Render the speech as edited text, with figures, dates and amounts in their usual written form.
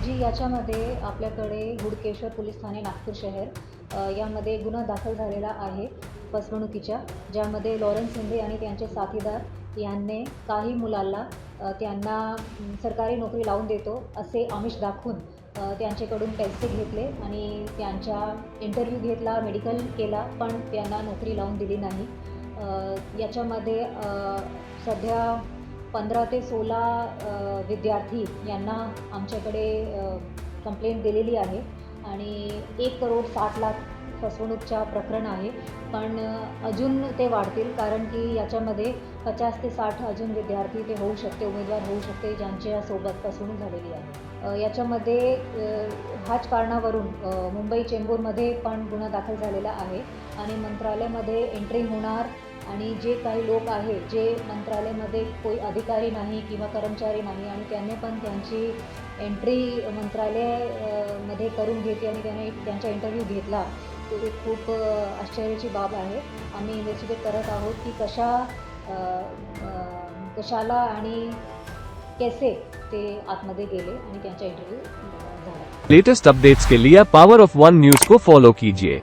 जी याच्यामध्ये आपल्याकडे हुडकेश्वर पोलीस ठाणे नागपूर शहर यामध्ये गुन्हा दाखल झालेला आहे फसवणुकीच्या, ज्यामध्ये लॉरेन्स शिंदे आणि त्यांचे साथीदार यांनी काही मुलांना त्यांना सरकारी नोकरी लावून देतो असे आमिष दाखवून त्यांच्याकडून पैसे घेतले आणि त्यांचा इंटरव्ह्यू घेतला, मेडिकल केला, पण त्यांना नोकरी लावून दिली नाही। याच्यामध्ये सध्या 15 ते 16 विद्यार्थी यांना आमच्याकडे कंप्लेंट दिलेली आहे आणि 1,60,00,000 फसवणूकच्या प्रकरण आहे। पण अजून ते वाढतील, कारण की याच्यामध्ये 50 ते 60 अजून विद्यार्थी ते होऊ शकते, उमेदवार होऊ शकते ज्यांच्यासोबत फसवणूक झालेली आहे। याच्यामध्ये हाच कारणावरून मुंबई चेंबूरमध्ये पण गुन्हा दाखल झालेला आहे आणि मंत्रालयामध्ये एंट्री होणार आणि जे काही लोक आहे जे मंत्रालयामध्ये कोई अधिकारी नाही किंवा कर्मचारी नाही आणि त्यांनी पण त्यांची एंट्री मंत्रालयामध्ये करून घेतली आणि त्याने त्यांचा इंटरव्ह्यू घेतला, तो एक खूप आश्चर्याची बाब आहे। आम्ही इन्व्हेस्टिगेट करत आहोत की कशाला आणि कैसे ते आतमध्ये गेले आणि त्यांचा इंटरव्ह्यू झाला। लेटेस्ट अपडेट्स के लिए पावर ऑफ वन न्यूज को फॉलो कीजिए।